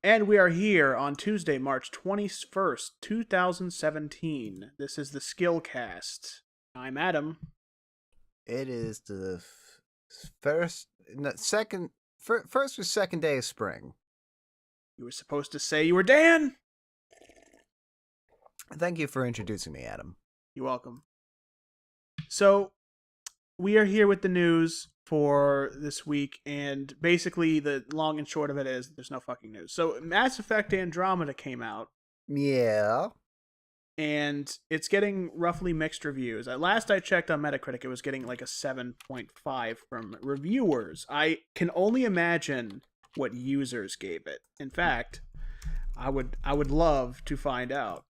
And we are here on Tuesday, March 21st, 2017. This is the Skillcast. I'm Adam. It is the first, no, second, first or second day of spring. You were supposed to say you were Dan. Thank you for introducing me, Adam. You're welcome. So, we are here with the news for this week, and basically the long and short of it is there's no fucking news. So, Mass Effect Andromeda came out, Yeah. and it's getting roughly mixed reviews. At last I checked on Metacritic, it was getting like a 7.5 from reviewers. I can only imagine what users gave it. In fact, I would love to find out.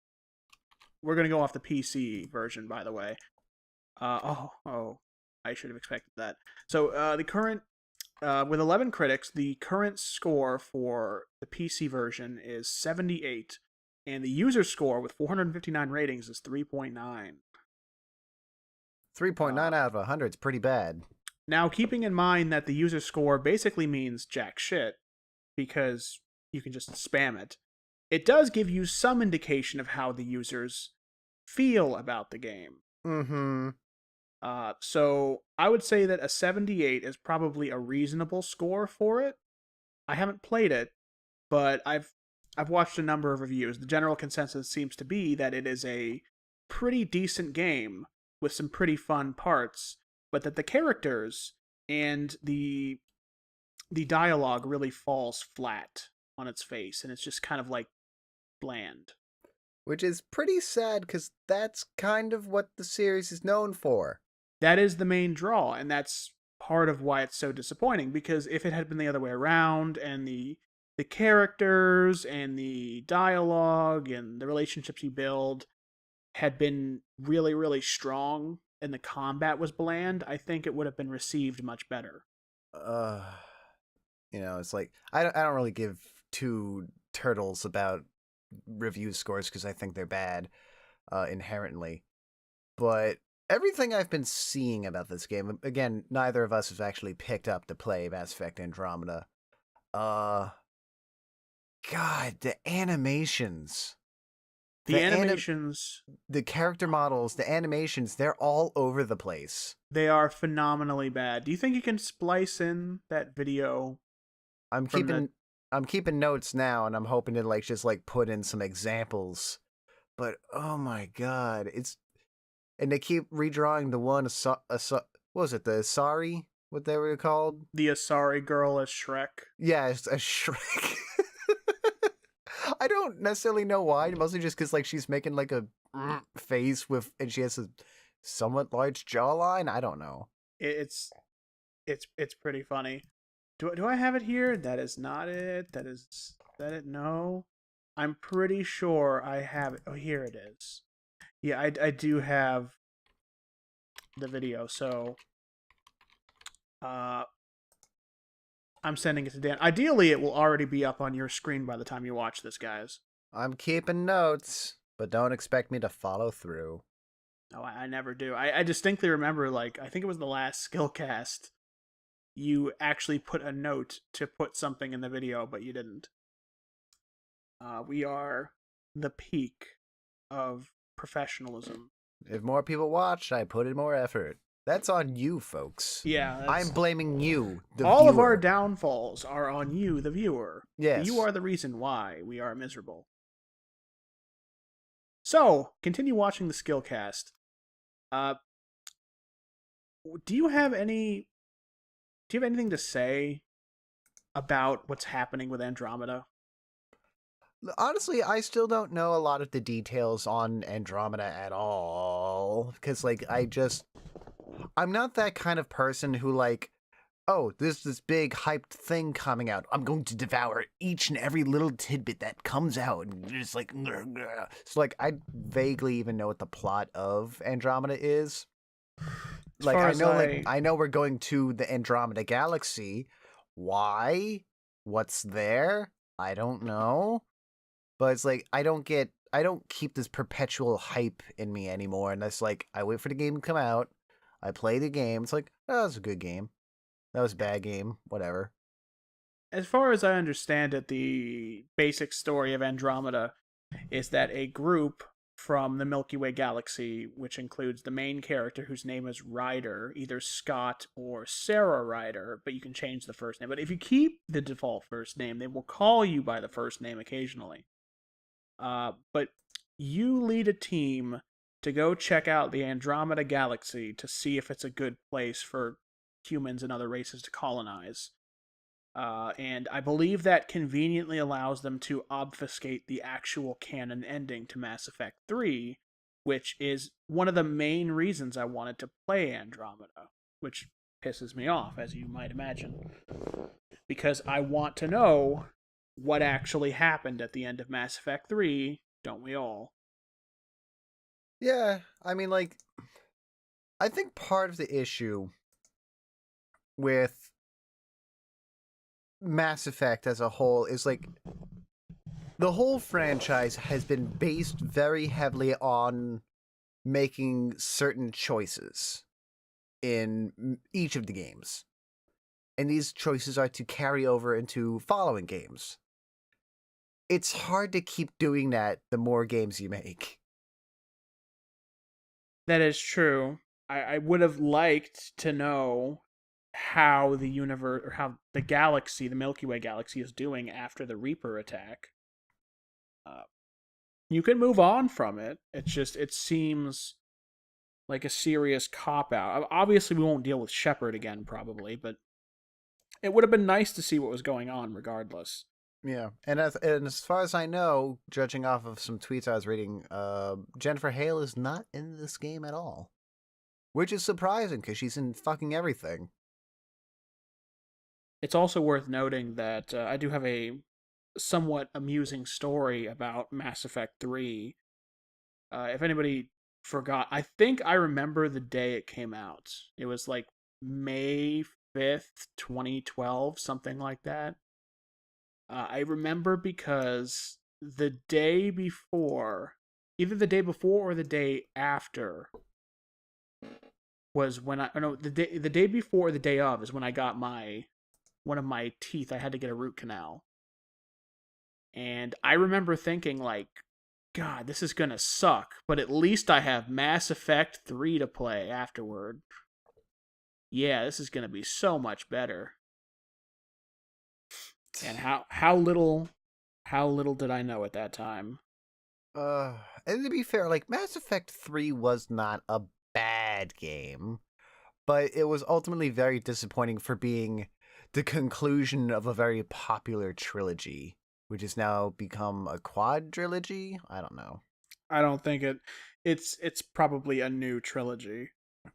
We're gonna go off the PC version, by the way. I should have expected that. So the current, with 11 critics, the current score for the PC version is 78. And the user score with 459 ratings is 3.9. 3.9 out of 100 is pretty bad. Now, keeping in mind that the user score basically means jack shit, because you can just spam it, it does give you some indication of how the users feel about the game. Mm-hmm. So I would say that a 78 is probably a reasonable score for it. I haven't played it, but I've watched a number of reviews. The general consensus seems to be that it is a pretty decent game with some pretty fun parts, but that the characters and the dialogue really falls flat on its face, and it's just kind of like bland. Which is pretty sad, because that's kind of what the series is known for. That is the main draw, and that's part of why it's so disappointing, because if it had been the other way around, and the characters and the dialogue and the relationships you build had been really, really strong and the combat was bland, I think it would have been received much better. It's like, I don't really give two turtles about review scores because I think they're bad inherently. But everything I've been seeing about this game, again, neither of us has actually picked up to play Mass Effect Andromeda. God, the animations. The animations... the character models, the animations, they're all over the place. They are phenomenally bad. Do you think you can splice in that video? I'm keeping notes now, and I'm hoping to just put in some examples. But oh my god, and they keep redrawing the one. What was it? The Asari? What they were called? The Asari girl as Shrek. Yeah, it's a Shrek. I don't necessarily know why. Mostly just because she's making a face and she has a somewhat large jawline. I don't know. It's pretty funny. Do I have it here? That is not it. That it? No. I'm pretty sure I have it. Oh, here it is. Yeah, I do have the video. So, I'm sending it to Dan. Ideally, it will already be up on your screen by the time you watch this, guys. I'm keeping notes, but don't expect me to follow through. No, I never do. I distinctly remember, I think it was the last Skillcast, you actually put a note to put something in the video, but you didn't. We are the peak of professionalism. If more people watched, I put in more effort. That's on you, folks. Yeah. I'm blaming you, the all viewer. Of our downfalls are on you, the viewer. Yes. You are the reason why we are miserable. So, continue watching the Skillcast. Do you have anything to say about what's happening with Andromeda? Honestly, I still don't know a lot of the details on Andromeda at all. Because, I'm not that kind of person who, oh, there's this big hyped thing coming out. I'm going to devour each and every little tidbit that comes out. And just so, I vaguely even know what the plot of Andromeda is. I know we're going to the Andromeda Galaxy. Why? What's there? I don't know. But it's I don't keep this perpetual hype in me anymore. And that's I wait for the game to come out. I play the game. It's oh, that was a good game. That was a bad game. Whatever. as far as I understand it, the basic story of Andromeda is that a group from the Milky Way galaxy, which includes the main character whose name is Ryder, either Scott or Sarah Ryder, but you can change the first name. But if you keep the default first name, they will call you by the first name occasionally. But you lead a team to go check out the Andromeda galaxy to see if it's a good place for humans and other races to colonize. And I believe that conveniently allows them to obfuscate the actual canon ending to Mass Effect 3, which is one of the main reasons I wanted to play Andromeda, which pisses me off, as you might imagine. Because I want to know what actually happened at the end of Mass Effect 3, don't we all? Yeah, I mean, like, I think part of the issue with Mass Effect as a whole is like the whole franchise has been based very heavily on making certain choices in each of the games. And these choices are to carry over into following games. It's hard to keep doing that the more games you make. That is true. I would have liked to know how the universe or how the galaxy, the Milky Way galaxy, is doing after the Reaper attack. Uh, you can move on from it. It's just it seems like a serious cop out. Obviously, we won't deal with Shepard again, probably, but it would have been nice to see what was going on, regardless. Yeah, and as far as I know, judging off of some tweets I was reading, Jennifer Hale is not in this game at all, which is surprising because she's in fucking everything. It's also worth noting that I do have a somewhat amusing story about Mass Effect 3. If anybody forgot, I think I remember the day it came out. It was like May 5th, 2012, something like that. I remember because the day before, either the day before or the day after, was when I, or no, the day before or the day of is when I got my one of my teeth. I had to get a root canal, and I remember thinking like, God, this is gonna suck, but at least I have Mass Effect 3 to play afterward. Yeah, this is gonna be so much better. And how little did I know at that time. Uh, and to be fair, like Mass Effect 3 was not a bad game, but it was ultimately very disappointing for being the conclusion of a very popular trilogy, which has now become a quadrilogy. I don't know. I don't think it's probably a new trilogy.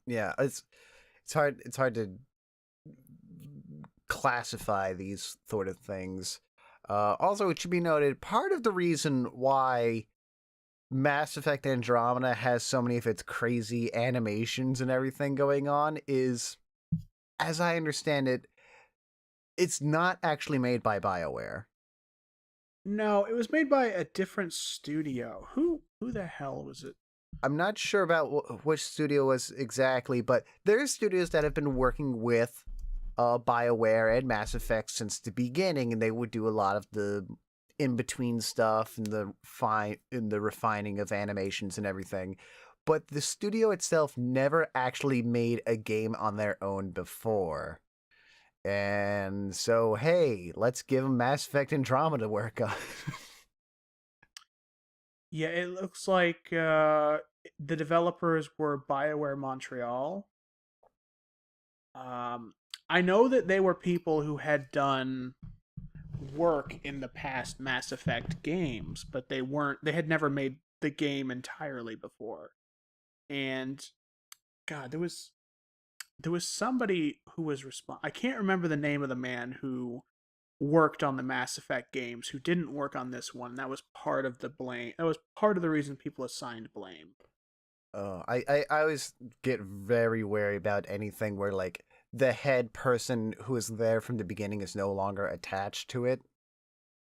Yeah, it's hard to classify these sort of things. Also, it should be noted, part of the reason why Mass Effect Andromeda has so many of its crazy animations and everything going on is, as I understand it, it's not actually made by BioWare. No, it was made by a different studio. Who the hell was it? I'm not sure about which studio was exactly, but there are studios that have been working with BioWare and Mass Effect since the beginning, and they would do a lot of the in between stuff and the refining of animations and everything. But the studio itself never actually made a game on their own before. And so, hey, let's give them Mass Effect Andromeda work on. Yeah, it looks like the developers were BioWare Montreal. Um, I know that they were people who had done work in the past Mass Effect games, but they weren't. They had never made the game entirely before. And God, there was somebody who was I can't remember the name of the man who worked on the Mass Effect games who didn't work on this one. That was part of the blame. That was part of the reason people assigned blame. I always get very wary about anything where like the head person who is there from the beginning is no longer attached to it.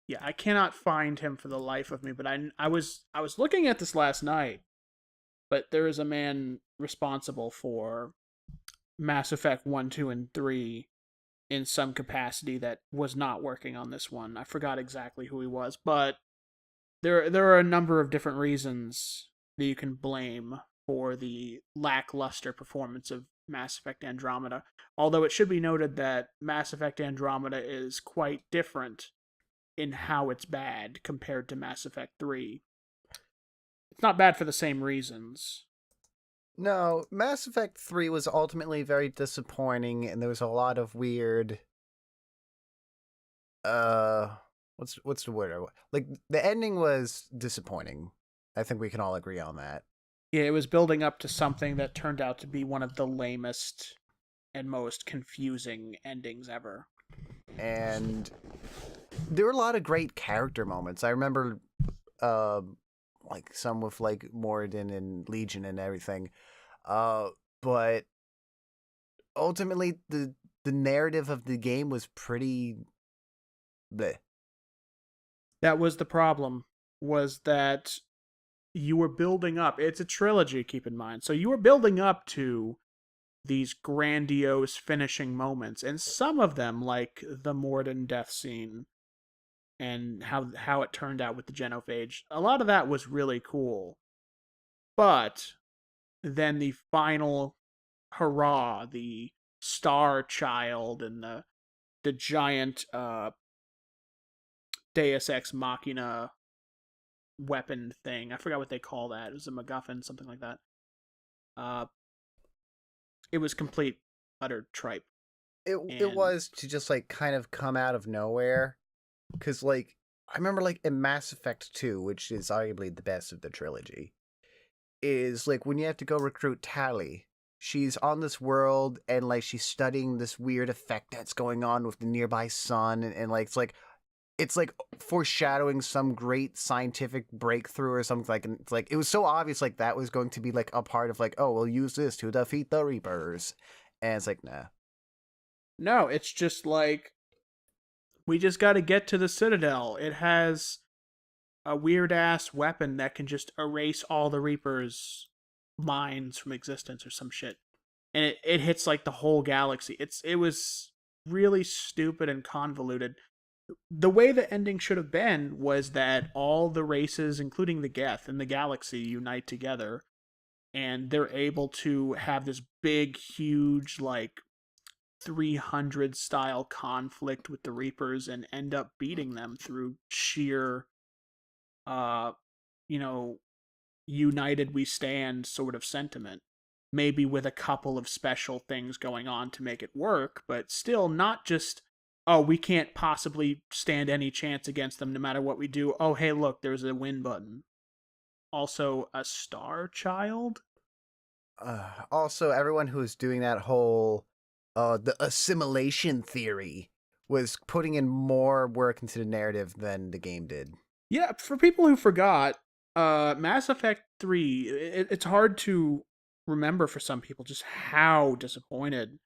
Yeah, I cannot find him for the life of me, but I was looking at this last night, but there is a man responsible for Mass Effect 1, 2, and 3 in some capacity that was not working on this one. I forgot exactly who he was, but there are a number of different reasons that you can blame for the lackluster performance of Mass Effect Andromeda. Although it should be noted that Mass Effect Andromeda is quite different in how it's bad compared to Mass Effect 3. It's not bad for the same reasons. No, Mass Effect 3 was ultimately very disappointing, and there was a lot of weird uh what's the word? Like the ending was disappointing. I think we can all agree on that. Yeah, it was building up to something that turned out to be one of the lamest and most confusing endings ever. And there were a lot of great character moments. I remember uh like some with like Morden and Legion and everything. Uh but ultimately the narrative of the game was pretty bleh. That was the problem, was that you were building up. It's a trilogy, keep in mind. So you were building up to these grandiose finishing moments, and some of them, like the Morden death scene and how it turned out with the genophage, a lot of that was really cool. But then the final hurrah, the star child and the giant Deus Ex Machina weapon thing. I forgot what they call that. It was a MacGuffin, something like that. Uh, it was complete utter tripe. It And was to just like kind of come out of nowhere, because like I remember like in Mass Effect 2, which is arguably the best of the trilogy, is like when you have to go recruit Tali. She's on this world and like she's studying this weird effect that's going on with the nearby sun, and like it's like foreshadowing some great scientific breakthrough or something. Like, and it's like it was so obvious like that was going to be like a part of like, oh, we'll use this to defeat the Reapers, and it's like nah. no, it's just like we just got to get to the Citadel. It has a weird ass weapon that can just erase all the Reapers' minds from existence or some shit. And it hits like the whole galaxy. It was really stupid and convoluted. The way the ending should have been was that all the races, including the Geth in the galaxy, unite together, and they're able to have this big, huge, like 300 style conflict with the Reapers and end up beating them through sheer, uh, you know, united we stand sort of sentiment. Maybe with a couple of special things going on to make it work, but still not just, oh, we can't possibly stand any chance against them no matter what we do. Oh, hey, look, there's a win button. Also, a star child? Also, everyone who was doing that whole the assimilation theory was putting in more work into the narrative than the game did. Yeah, for people who forgot, Mass Effect 3, it's hard to remember for some people just how disappointed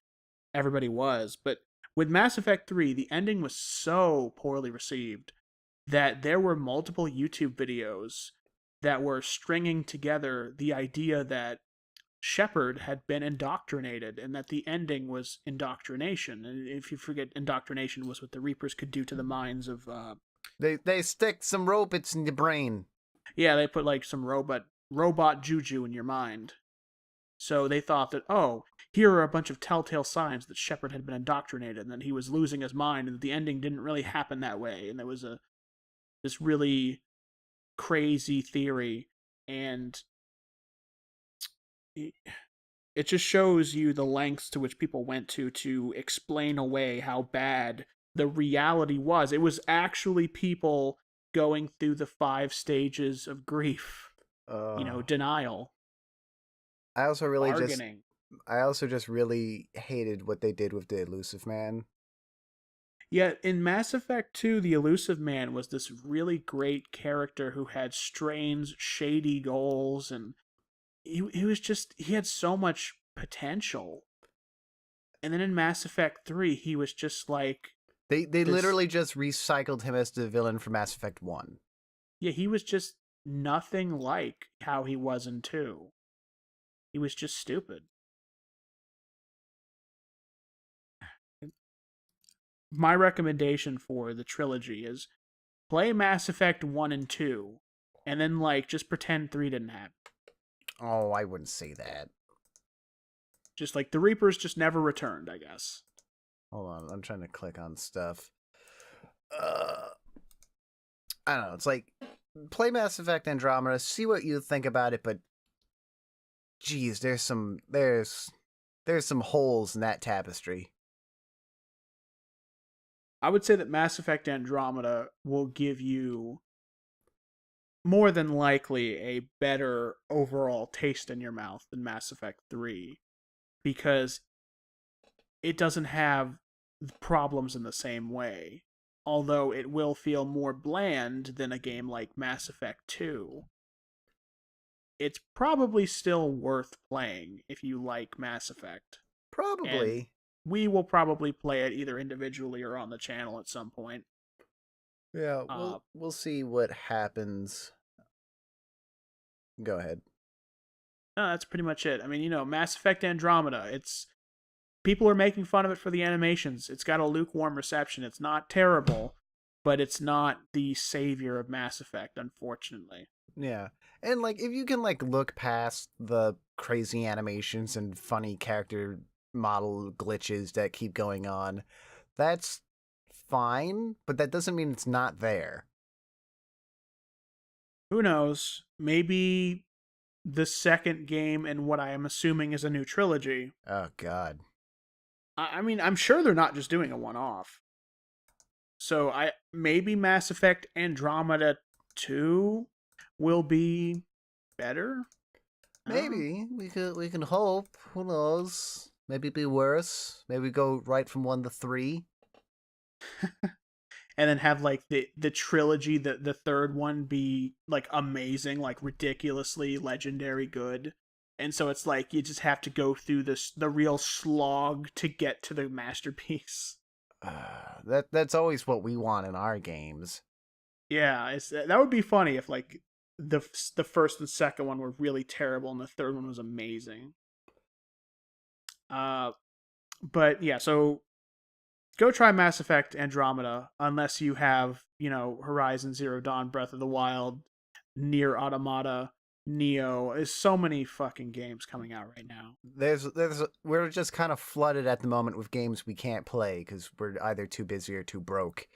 everybody was. But with Mass Effect 3, the ending was so poorly received that there were multiple YouTube videos that were stringing together the idea that Shepard had been indoctrinated and that the ending was indoctrination. And if you forget, indoctrination was what the Reapers could do to the minds of They stick some robots in your brain. yeah, they put like some robot juju in your mind. So they thought that, oh, here are a bunch of telltale signs that Shepard had been indoctrinated and that he was losing his mind and that the ending didn't really happen that way. And there was this really crazy theory, and it just shows you the lengths to which people went to explain away how bad the reality was. It was actually people going through the 5 stages of grief, Uh, denial, I also really just bargaining. I also just really hated what they did with the elusive man. Yet in Mass Effect 2, the Elusive Man was this really great character who had strange, shady goals, and he was just, he had so much potential. And then in Mass Effect 3, he was just like They this, literally just recycled him as the villain from Mass Effect 1. yeah, he was just nothing like how he was in 2. He was just stupid. my recommendation for the trilogy is play Mass Effect 1 and 2, and then, like, just pretend 3 didn't happen. Oh, I wouldn't say that. Just, like, the Reapers just never returned, I guess. Hold on, I'm trying to click on stuff. I don't know. It's like, play Mass Effect Andromeda, see what you think about it, but geez, there's some holes in that tapestry. I would say that Mass Effect Andromeda will give you more than likely a better overall taste in your mouth than Mass Effect 3 because it doesn't have problems in the same way. Although it will feel more bland than a game like Mass Effect 2. It's probably still worth playing if you like Mass Effect. And Probably. we will probably play it either individually or on the channel at some point. Yeah, we'll see what happens. Go ahead. No, that's pretty much it. I mean, Mass Effect Andromeda, people are making fun of it for the animations. It's got a lukewarm reception. It's not terrible, but it's not the savior of Mass Effect, unfortunately. Yeah. And like if you can like look past the crazy animations and funny character model glitches that keep going on, that's fine, but that doesn't mean it's not there. Who knows? Maybe the second game in what I am assuming is a new trilogy. Oh god. I mean, I'm sure they're not just doing a one-off. So maybe Mass Effect Andromeda 2 will be better. Maybe we can hope. Who knows? Maybe be worse. Maybe go right from 1 to 3. And then have like the trilogy, the third one be like amazing, like ridiculously legendary good. And so it's like you just have to go through the real slog to get to the masterpiece. That's always what we want in our games. Yeah, that would be funny if like the first and second one were really terrible and the third one was amazing. But yeah, so go try Mass Effect Andromeda unless you have, Horizon Zero Dawn, Breath of the Wild, Nier Automata, Neo. There's so many fucking games coming out right now. We're just kind of flooded at the moment with games we can't play because we're either too busy or too broke.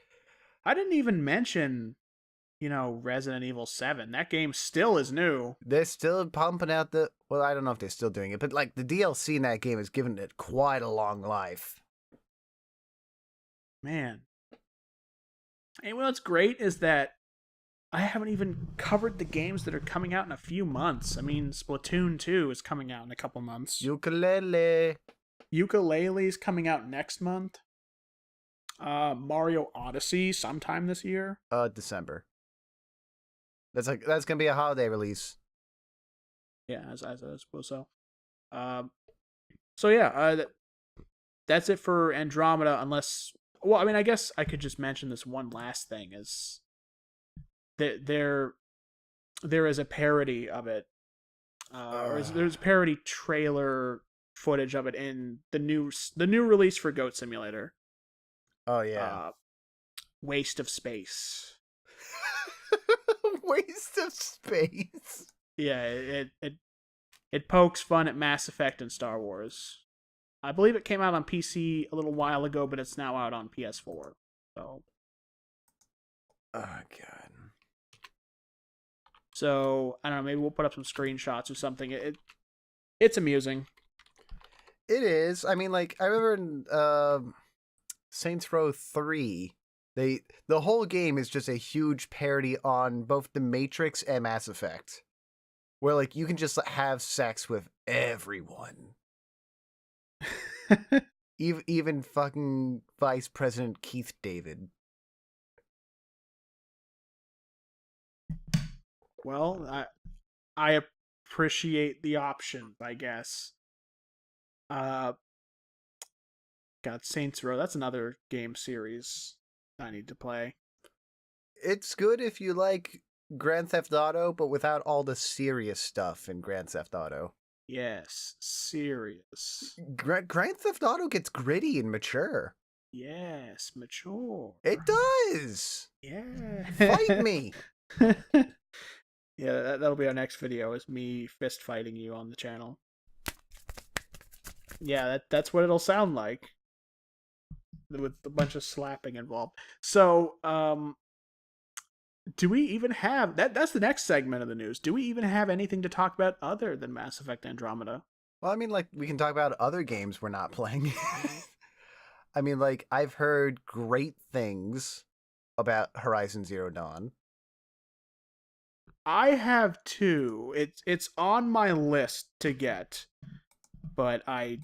I didn't even mention, Resident Evil 7. That game still is new. They're still pumping out well, I don't know if they're still doing it, but like the DLC in that game has given it quite a long life. Man. And what's great is that I haven't even covered the games that are coming out in a few months. I mean, Splatoon 2 is coming out in a couple months. Yooka-Laylee. Yooka-Laylee's coming out next month. Mario Odyssey sometime this year. December. That's gonna be a holiday release. Yeah, I suppose so. So yeah, that's it for Andromeda. Unless, well, I mean, I guess I could just mention this one last thing is that there is a parody of it, or there's parody trailer footage of it in the new release for Goat Simulator. Oh yeah. Waste of space. Waste of space. Yeah, it pokes fun at Mass Effect and Star Wars. I believe it came out on PC a little while ago, but it's now out on PS4. So. Oh god. So I don't know. Maybe we'll put up some screenshots or something. It's amusing. It is. I mean, like I remember in Saints Row 3, the whole game is just a huge parody on both The Matrix and Mass Effect, where like you can just have sex with everyone. even fucking Vice President Keith David. Well, I appreciate the option, I guess. God, Saints Row, that's another game series I need to play. It's good if you like Grand Theft Auto, but without all the serious stuff in Grand Theft Auto. Yes, serious. Grand Theft Auto gets gritty and mature. Yes, mature. It does. Yeah. Fight me. Yeah, that'll be our next video, is me fist fighting you on the channel. Yeah, that's what it'll sound like, with a bunch of slapping involved. So, do we even have that's the next segment of the news. Do we even have anything to talk about other than Mass Effect Andromeda? Well, I mean, like, we can talk about other games we're not playing. I mean, like, I've heard great things about Horizon Zero Dawn. I have two. It's on my list to get, but I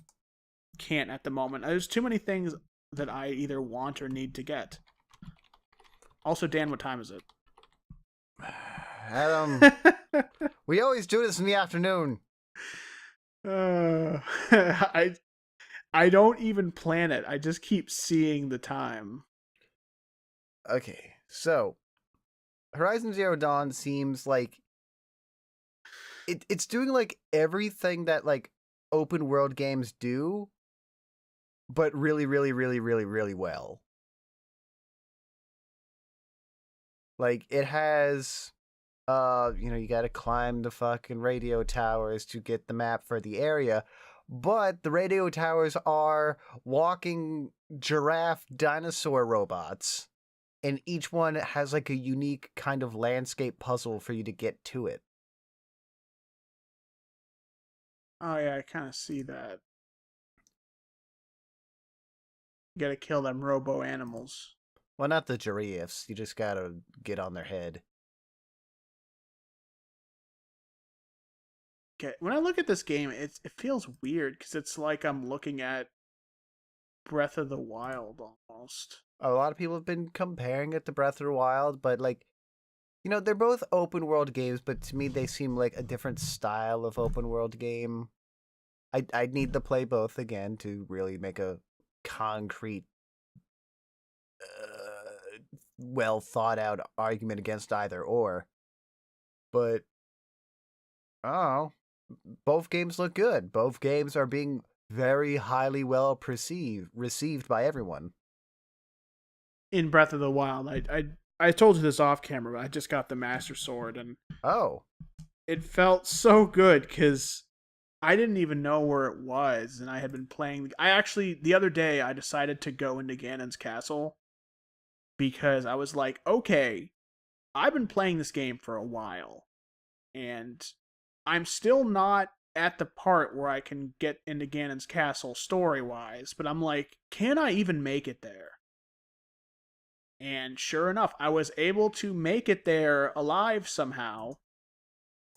can't at the moment. There's too many things that I either want or need to get. Also, Dan, what time is it? Adam, we always do this in the afternoon. I I don't even plan it. I just keep seeing the time. Okay, so Horizon Zero Dawn seems like it's doing like everything that like open world games do, but really, really, really, really, really well. Like it has you got to climb the fucking radio towers to get the map for the area, but the radio towers are walking giraffe dinosaur robots, and each one has like a unique kind of landscape puzzle for you to get to it. Oh yeah, I kind of see that. You gotta kill them robo animals. Well, not the giraffes. You just gotta get on their head. Okay, when I look at this game, it feels weird because it's like I'm looking at Breath of the Wild almost. A lot of people have been comparing it to Breath of the Wild, but like, they're both open world games, but to me they seem like a different style of open world game. I'd need to play both again to really make a concrete, well thought out argument against either or. But oh, both games look good. Both games are being very highly received by everyone. In Breath of the Wild, I told you this off camera, but I just got the Master Sword, and Oh, it felt so good because I didn't even know where it was, and I had been playing. I actually, the other day, I decided to go into Ganon's castle because I was like, okay, I've been playing this game for a while, and I'm still not at the part where I can get into Ganon's castle story wise, but I'm like, can I even make it there? And sure enough, I was able to make it there alive somehow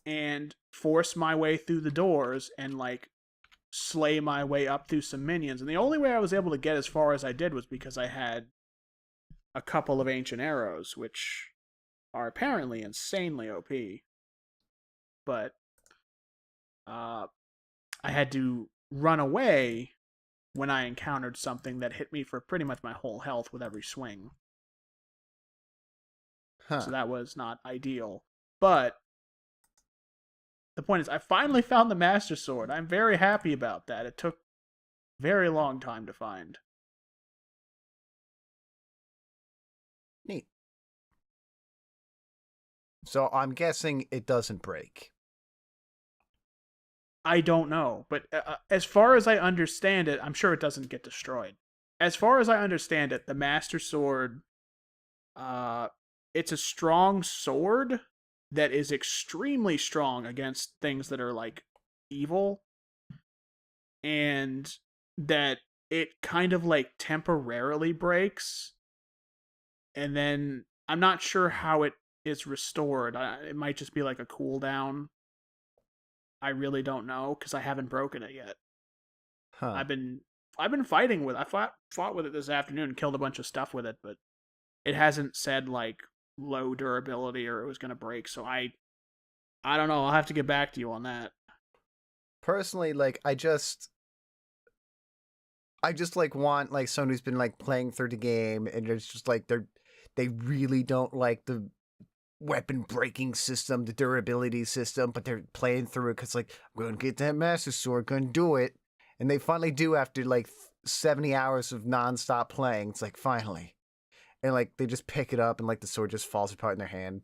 and force my way through the doors and like slay my way up through some minions. And the only way I was able to get as far as I did was because I had a couple of ancient arrows, which are apparently insanely OP. But I had to run away when I encountered something that hit me for pretty much my whole health with every swing. huh. So that was not ideal. But the point is, I finally found the Master Sword. I'm very happy about that. It took a very long time to find. Neat. So I'm guessing it doesn't break. I don't know, but as far as I understand it, I'm sure it doesn't get destroyed. As far as I understand it, the Master Sword, uh, it's a strong sword that is extremely strong against things that are like evil, and that it kind of like temporarily breaks, and then I'm not sure how it is restored. It might just be like a cooldown. I really don't know because I haven't broken it yet. Huh. I've been fighting with. I fought with it this afternoon, killed a bunch of stuff with it, but it hasn't said like low durability or it was gonna break. So I don't know. I'll have to get back to you on that. Personally, like I just like want like someone who's been like playing through the game and it's just like they really don't like the weapon breaking system, the durability system, but they're playing through it because like I'm going to get that Master Sword, going to do it, And they finally do after like 70 hours of nonstop playing. It's like, finally. And like they just pick it up and like the sword just falls apart in their hand.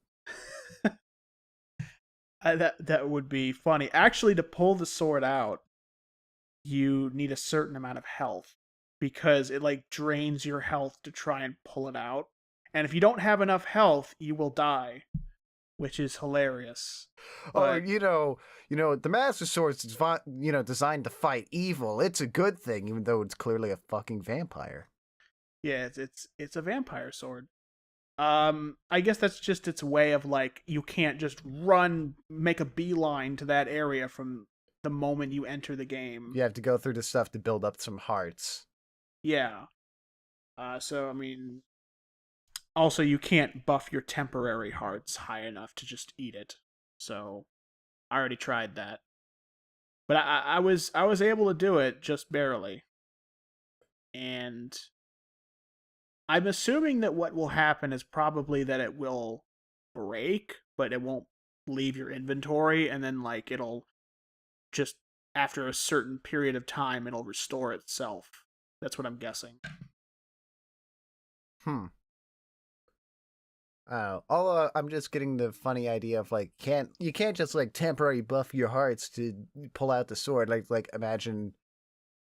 That would be funny. Actually, to pull the sword out, you need a certain amount of health because it like drains your health to try and pull it out. And if you don't have enough health, you will die, which is hilarious. Oh, But the Master Sword's designed to fight evil. It's a good thing, even though it's clearly a fucking vampire. yeah, it's a vampire sword. I guess that's just its way of like you can't just run, make a beeline to that area from the moment you enter the game. You have to go through the stuff to build up some hearts. Yeah. So I mean, also you can't buff your temporary hearts high enough to just eat it. So I already tried that, but I was able to do it just barely, and I'm assuming that what will happen is probably that it will break, but it won't leave your inventory, and then like it'll just after a certain period of time it'll restore itself. That's what I'm guessing. Hmm. I'm just getting the funny idea of like you can't just like temporary buff your hearts to pull out the sword. Like imagine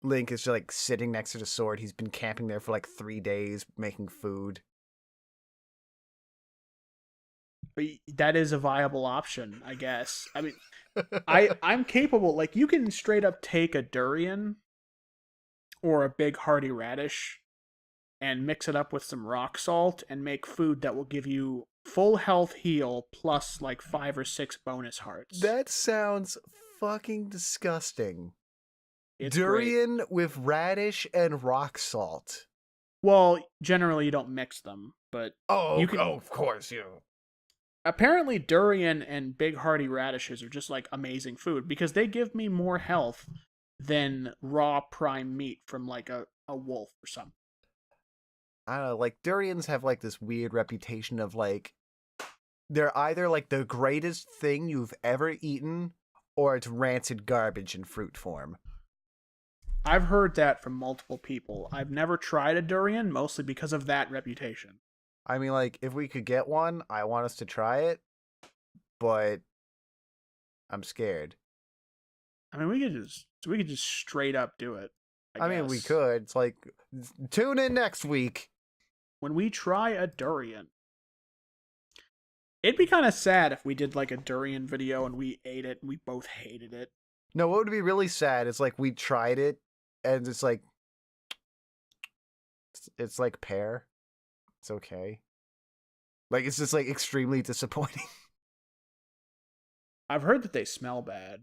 Link is just like sitting next to the sword. He's been camping there for like 3 days making food. But that is a viable option, I guess. I mean, I'm capable. Like you can straight up take a durian or a big hearty radish and mix it up with some rock salt and make food that will give you full health heal plus like 5 or 6 bonus hearts. That sounds fucking disgusting. It's Durian great. with radish and rock salt. Well, generally you don't mix them, but you can. Of course you. Apparently, durian and big hearty radishes are just like amazing food because they give me more health than raw prime meat from like a wolf or something. I don't know, like durians have like this weird reputation of like they're either like the greatest thing you've ever eaten or it's rancid garbage in fruit form. I've heard that from multiple people. I've never tried a durian, mostly because of that reputation. I mean, like, if we could get one, I want us to try it, but I'm scared. I mean, we could just straight up do it. I I mean, we guess could. It's like, tune in next week. when we try a durian, it'd be kind of sad if we did like a durian video and we ate it and we both hated it. No, what would be really sad is like we tried it and it's like, it's like pear. It's okay. Like, it's just like extremely disappointing. I've heard that they smell bad.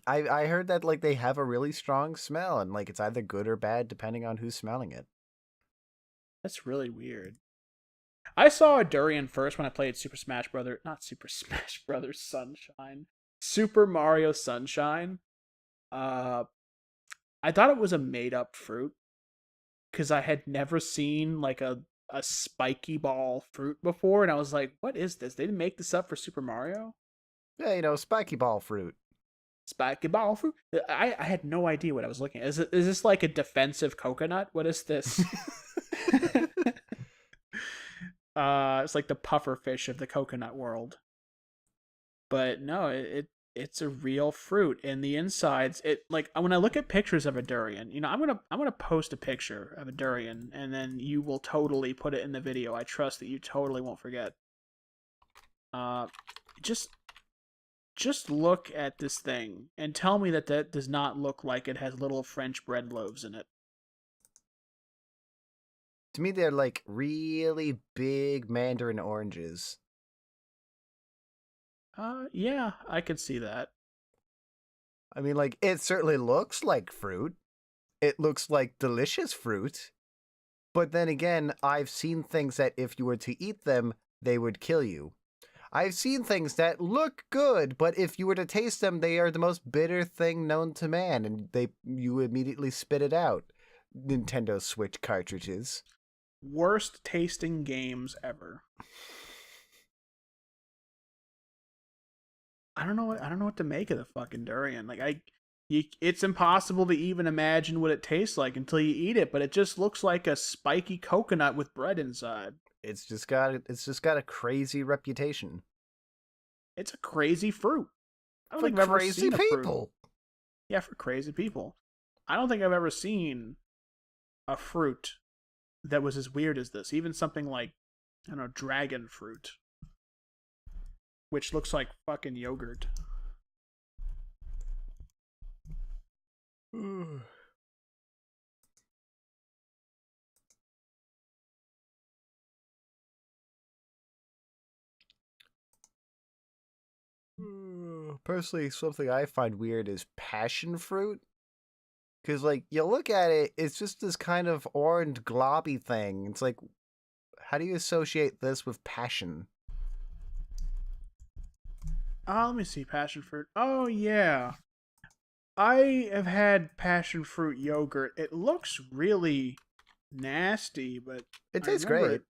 I heard that like they have a really strong smell and like it's either good or bad depending on who's smelling it. That's really weird. I saw a durian first when I played Super Smash Brothers, not Super Smash Brothers Sunshine, Super Mario Sunshine. Uh, I thought it was a made up fruit because I had never seen like a spiky ball fruit before, and I was like, "What is this? They didn't make this up for Super Mario." Yeah, spiky ball fruit. Spiky ball fruit. I had no idea what I was looking at. Is this like a defensive coconut? What is this? It's like the puffer fish of the coconut world. But no, it's a real fruit, and the insides. It like when I look at pictures of a durian, I'm gonna post a picture of a durian, and then you will totally put it in the video. I trust that you totally won't forget. Uh, just look at this thing and tell me that that does not look like it has little French bread loaves in it. To me, they're like really big mandarin oranges. Yeah, I could see that. I mean, like, it certainly looks like fruit. It looks like delicious fruit. But then again, I've seen things that if you were to eat them, they would kill you. I've seen things that look good, but if you were to taste them, they are the most bitter thing known to man, and you immediately spit it out. Nintendo Switch cartridges. Worst tasting games ever. I don't know what to make of the fucking durian. Like It's impossible to even imagine what it tastes like until you eat it, but it just looks like a spiky coconut with bread inside. It's just got a crazy reputation It's a crazy fruit. I don't for think I've ever crazy seen a fruit. people. Yeah, for crazy people. I don't think I've ever seen a fruit that was as weird as this. Even something like, I don't know, dragon fruit, which looks like fucking yogurt. Personally, something I find weird is passion fruit. Because, like, you look at it, it's just this kind of orange globby thing. It's like, how do you associate this with passion? Let me see, passion fruit. Oh, yeah. I have had passion fruit yogurt. It looks really nasty, but It I tastes remember great. it.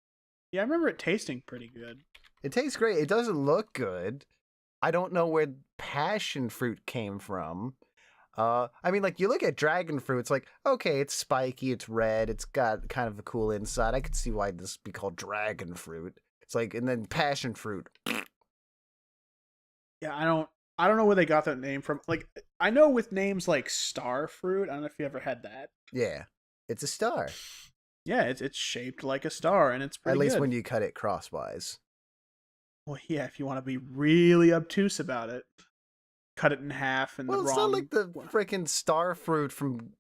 Yeah, I remember it tasting pretty good. It tastes great. It doesn't look good. I don't know where passion fruit came from. I mean, like, you look at dragon fruit, it's like, okay, it's spiky, it's red, it's got kind of a cool inside. I could see why this be called dragon fruit. It's like, and then passion fruit. Yeah, I don't know where they got that name from. Like, I know with names like star fruit. I don't know if you ever had that. Yeah, it's a star. Yeah, it's shaped like a star, and it's pretty At least good. when you cut it crosswise. Well, yeah, if you want to be really obtuse about it, cut it in half and Well, the it's wrong. not like the freaking star fruit from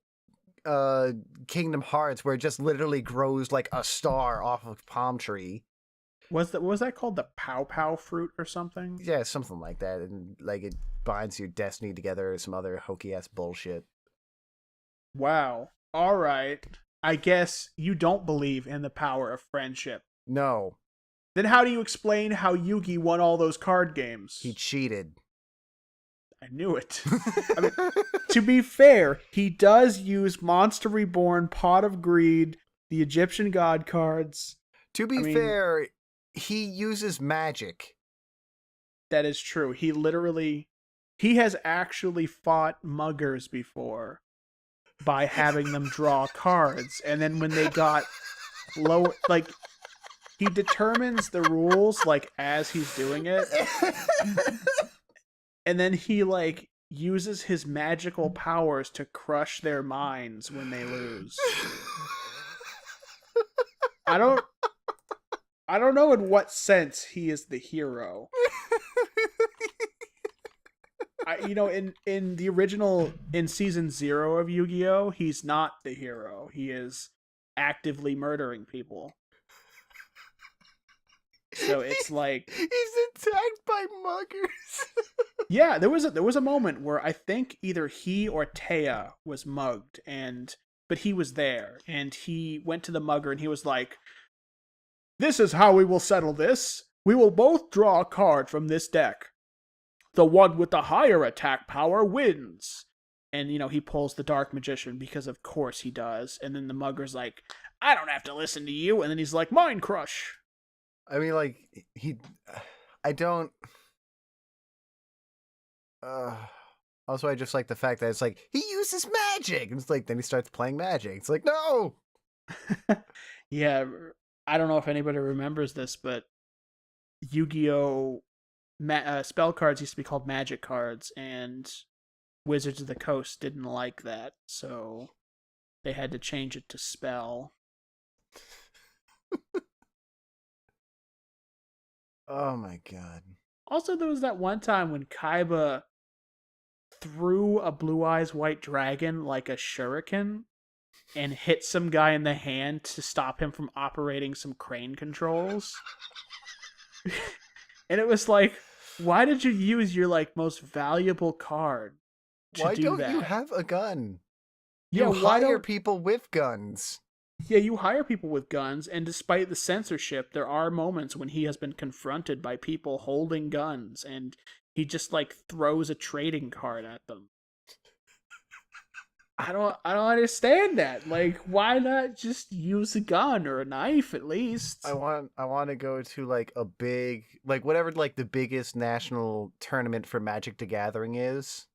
Kingdom Hearts where it just literally grows like a star off of a palm tree. Was that called the pow pow fruit or something? Yeah, something like that. And like it binds your destiny together or some other hokey ass bullshit. Wow. All right. I guess you don't believe in the power of friendship. No, Then how do you explain how Yugi won all those card games? he cheated. I knew it. I mean, to be fair, he does use Monster Reborn, Pot of Greed, the Egyptian God cards. To be fair, he uses magic. That is true. He has actually fought muggers before by having them draw cards, and then when they got low, like, he determines the rules like as he's doing it, and then he like uses his magical powers to crush their minds when they lose. I don't know in what sense he is the hero. In the original, in season 0 of Yu-Gi-Oh, he's not the hero. He is actively murdering people. So it's like he's attacked by muggers. yeah, there was a moment where I think either he or Taya was mugged, but he was there, and he went to the mugger and he was like, "This is how we will settle this. We will both draw a card from this deck. The one with the higher attack power wins." And, he pulls the Dark Magician because of course he does. And then the mugger's like, "I don't have to listen to you." And then he's like, "Mind Crush." I mean, like, I don't... Also, I just like the fact that it's like, he uses magic! And it's like, then he starts playing magic. It's like, no! Yeah, I don't know if anybody remembers this, but Yu-Gi-Oh! Spell cards used to be called magic cards, and Wizards of the Coast didn't like that, so they had to change it to spell. Oh my god. Also, there was that one time when Kaiba threw a Blue Eyes White Dragon like a shuriken and hit some guy in the hand to stop him from operating some crane controls. And it was like, why did you use your like most valuable card to Why do don't that? you have a gun? Yeah, You why hire don't people with guns. Yeah, you hire people with guns, and despite the censorship, there are moments when he has been confronted by people holding guns, and he just like throws a trading card at them. I don't understand that. Like, why not just use a gun or a knife at least? I want to go to like a big, like whatever like the biggest national tournament for Magic the Gathering is,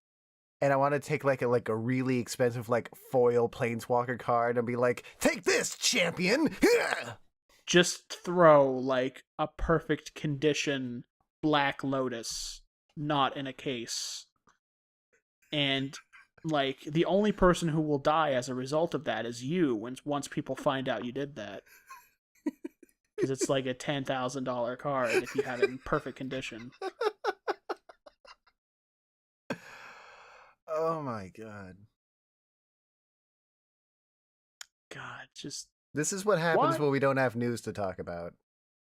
and I want to take like a really expensive like foil planeswalker card and be like, take this, champion. Just throw like a perfect condition Black Lotus, not in a case. And like the only person who will die as a result of that is you once people find out you did that. Because it's like a $10,000 card if you have it in perfect condition. Oh my god. God, just This is what happens what? when we don't have news to talk about.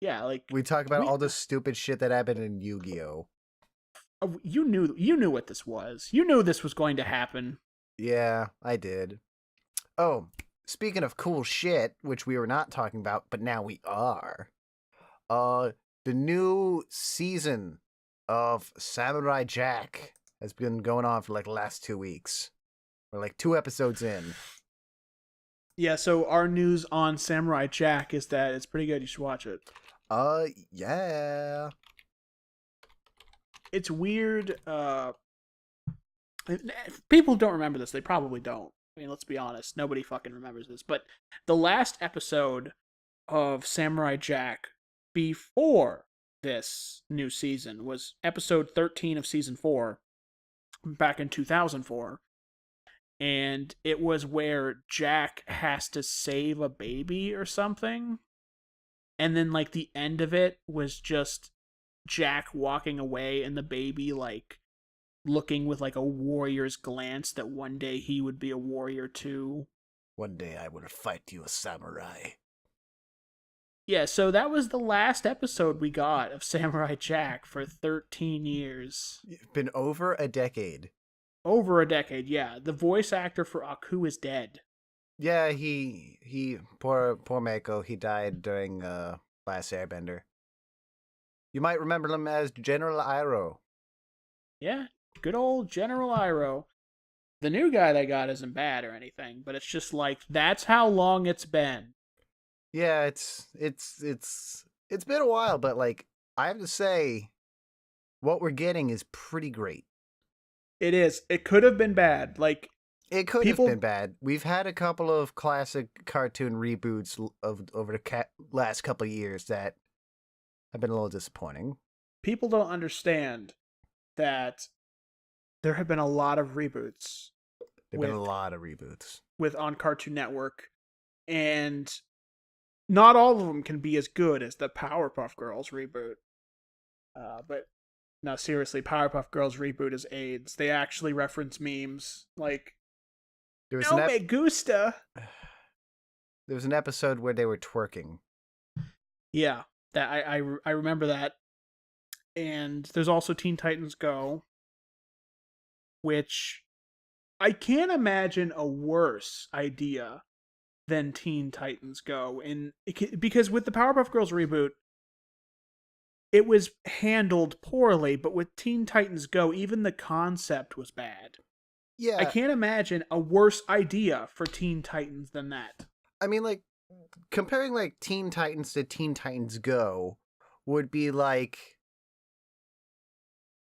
Yeah, like We talk about all the stupid shit that happened in Yu-Gi-Oh! You knew what this was. You knew this was going to happen. Yeah, I did. Oh, speaking of cool shit, which we were not talking about, but now we are. The new season of Samurai Jack has been going on for like the last 2 weeks. We're like 2 episodes in. Yeah, so our news on Samurai Jack is that it's pretty good. You should watch it. Yeah. It's weird. People don't remember this. They probably don't. I mean, let's be honest. Nobody fucking remembers this. But the last episode of Samurai Jack before this new season was episode 13 of season 4 back in 2004. And it was where Jack has to save a baby or something. And then, like, the end of it was just Jack walking away and the baby, like, looking with, like, a warrior's glance that one day he would be a warrior too. One day I will fight you a samurai. Yeah, so that was the last episode we got of Samurai Jack for 13 years. It's been over a decade. Over a decade, yeah. The voice actor for Aku is dead. Yeah, he poor Mako, he died during Last Airbender. You might remember him as General Iroh. Yeah, good old General Iroh. The new guy they got isn't bad or anything, but it's just like that's how long it's been. Yeah, it's been a while, but like I have to say, what we're getting is pretty great. It is. It could have been bad. Like it could have been bad. We've had a couple of classic cartoon reboots over the last couple of years that have been a little disappointing. People don't understand that there have been a lot of reboots. There've been a lot of reboots on Cartoon Network, and not all of them can be as good as the Powerpuff Girls reboot. But no, seriously, Powerpuff Girls reboot is AIDS. They actually reference memes like "No me gusta." There was an episode where they were twerking. Yeah, that I remember that. And there's also Teen Titans Go, which I can't imagine a worse idea than Teen Titans Go. Because with the Powerpuff Girls reboot, it was handled poorly, but with Teen Titans Go, even the concept was bad. Yeah. I can't imagine a worse idea for Teen Titans than that. I mean, like, comparing, like, Teen Titans to Teen Titans Go would be like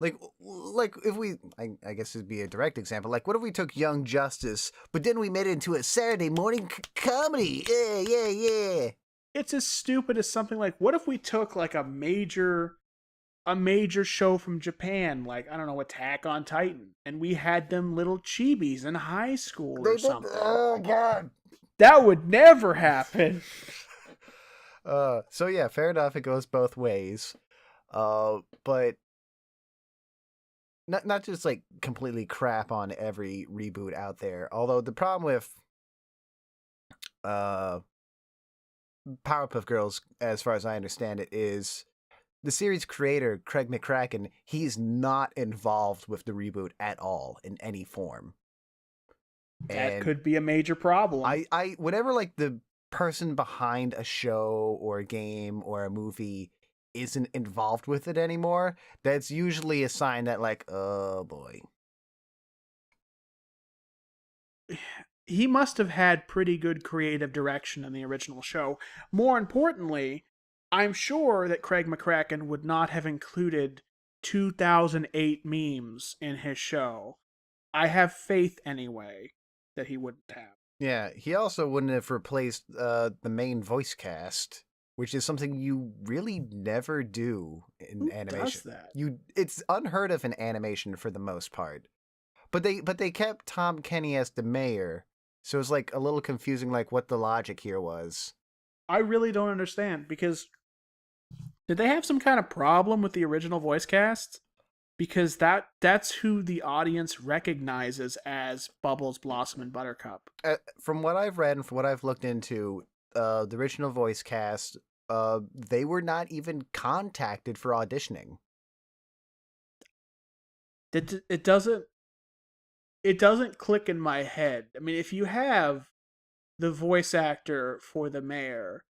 if we, I guess it'd be a direct example, like, what if we took Young Justice, but then we made it into a Saturday morning comedy? Yeah. It's as stupid as something like, what if we took like a major show from Japan, like, I don't know, Attack on Titan, and we had them little chibis in high school or something? Oh god, that would never happen. So yeah, fair enough. It goes both ways, but not just like completely crap on every reboot out there. Although the problem with Powerpuff Girls, as far as I understand it, is the series creator, Craig McCracken, he's not involved with the reboot at all in any form. That could be a major problem. I whenever like the person behind a show or a game or a movie isn't involved with it anymore, that's usually a sign that like, oh boy. He must have had pretty good creative direction in the original show. More importantly, I'm sure that Craig McCracken would not have included 2008 memes in his show. I have faith anyway that he wouldn't have. Yeah, he also wouldn't have replaced the main voice cast, which is something you really never do in Who animation. does that? It's unheard of in animation for the most part. But they kept Tom Kenny as the mayor, so it's like a little confusing, like what the logic here was. I really don't understand because did they have some kind of problem with the original voice cast? Because that's who the audience recognizes as Bubbles, Blossom, and Buttercup. From what I've read and from what I've looked into, the original voice cast, they were not even contacted for auditioning. It doesn't click in my head. I mean, if you have the voice actor for the mayor,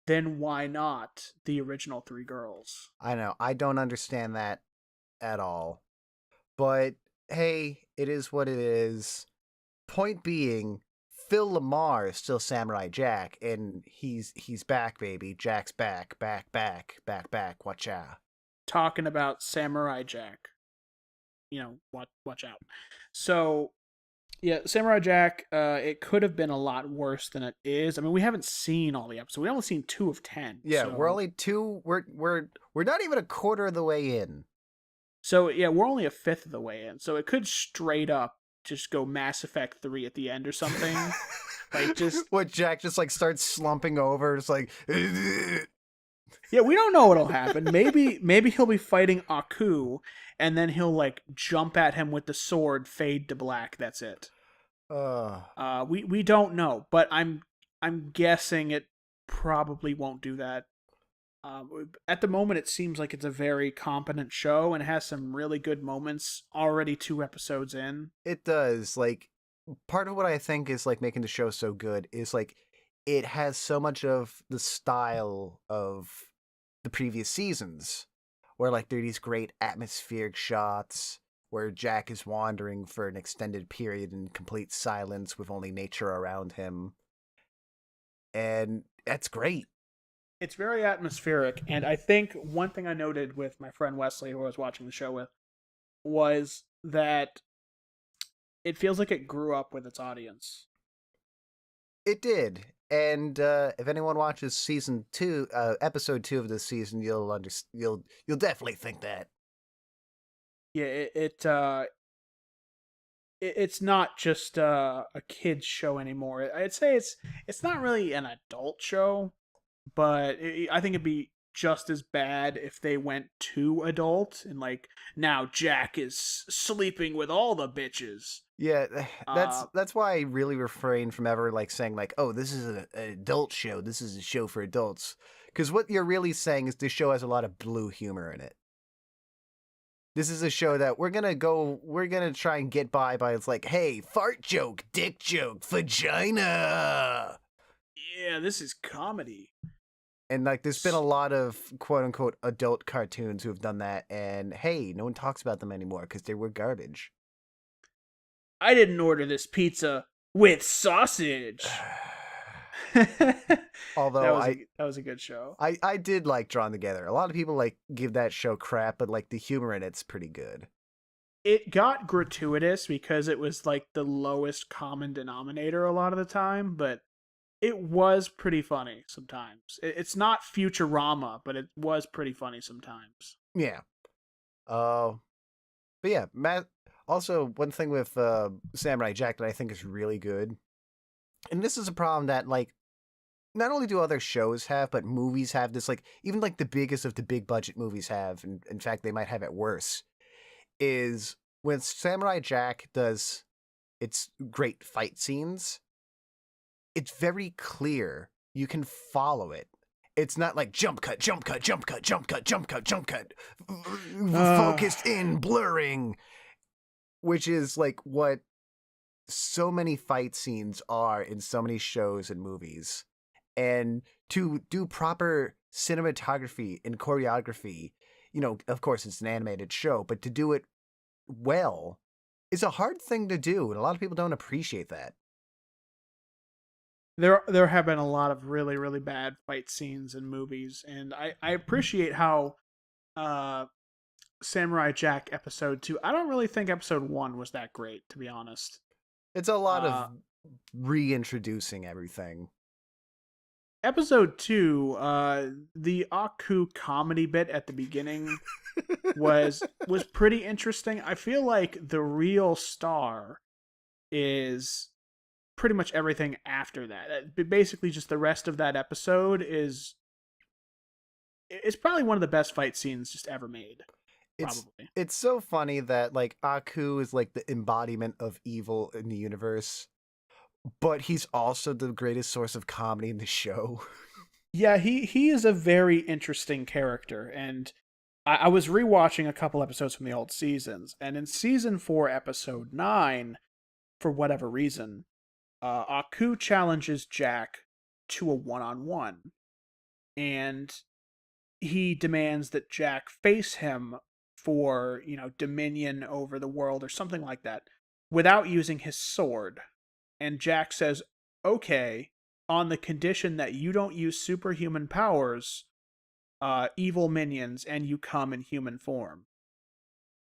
then why not the original three girls? I know I don't understand that at all. But hey, it is what it is. Point being, Phil Lamar is still Samurai Jack, and he's back, baby. Jack's back, back, back, back, back. Watch out. Talking about Samurai Jack, watch out. So yeah, Samurai Jack. It could have been a lot worse than it is. I mean, we haven't seen all the episodes. We only seen 2 of 10. Yeah, we're So only two. We're not even a quarter of the way in. so yeah, we're only a fifth of the way in. So it could straight up just go Mass Effect 3 at the end or something. Like just what Jack just like starts slumping over. It's like yeah, we don't know what'll happen. Maybe he'll be fighting Aku, and then he'll like jump at him with the sword, fade to black. That's it. uh We don't know, but I'm guessing it probably won't do that. At the moment, it seems like it's a very competent show and has some really good moments already 2 episodes in. it does. Like part of what I think is like making the show so good is like it has so much of the style of the previous seasons where like there are these great atmospheric shots where Jack is wandering for an extended period in complete silence with only nature around him. And that's great. It's very atmospheric, and I think one thing I noted with my friend Wesley, who I was watching the show with, was that it feels like it grew up with its audience. It did. And if anyone watches episode 2 of this season, you'll definitely think that. Yeah, it's not just a kids show anymore. I'd say it's not really an adult show, but I think it'd be just as bad if they went too adult and like now Jack is sleeping with all the bitches. Yeah, Uh, that's why I really refrain from ever like saying like, "Oh, this is an adult show. This is a show for adults." Because what you're really saying is this show has a lot of blue humor in it. This is a show that we're gonna try and get by it's like, hey, fart joke, dick joke, vagina. yeah, this is comedy. And like there's been a lot of quote unquote adult cartoons who have done that, and hey, no one talks about them anymore because they were garbage. I didn't order this pizza with sausage. Although that was a good show. I did like Drawn Together. A lot of people like give that show crap, but like the humor in it's pretty good. It got gratuitous because it was like the lowest common denominator a lot of the time, but it was pretty funny sometimes. It's not Futurama, but it was pretty funny sometimes. Yeah. But yeah, Matt. Also, one thing with Samurai Jack that I think is really good, and this is a problem that like not only do other shows have, but movies have this, like even like the biggest of the big budget movies have, and in fact they might have it worse, is when Samurai Jack does its great fight scenes, it's very clear. You can follow it. It's not like jump cut, jump cut, jump cut, jump cut, jump cut, jump cut, focused in, blurring, which is like what so many fight scenes are in so many shows and movies. And to do proper cinematography and choreography, of course it's an animated show, but to do it well is a hard thing to do, and a lot of people don't appreciate that. There have been a lot of really, really bad fight scenes in movies, and I appreciate how Samurai Jack episode 2. I don't really think episode 1 was that great, to be honest. It's a lot of Uh reintroducing everything. Episode 2, the Aku comedy bit at the beginning was pretty interesting. I feel like the real star is pretty much everything after that. Basically, just the rest of that episode is it's probably one of the best fight scenes just ever made. It's Probably. it's so funny that like Aku is like the embodiment of evil in the universe, but he's also the greatest source of comedy in the show. Yeah, he is a very interesting character, and I was rewatching a couple episodes from the old seasons, and in season 4, episode 9, for whatever reason, Aku challenges Jack to a one-on-one, and he demands that Jack face him for, dominion over the world or something like that, without using his sword. And Jack says, okay, on the condition that you don't use superhuman powers, evil minions, and you come in human form.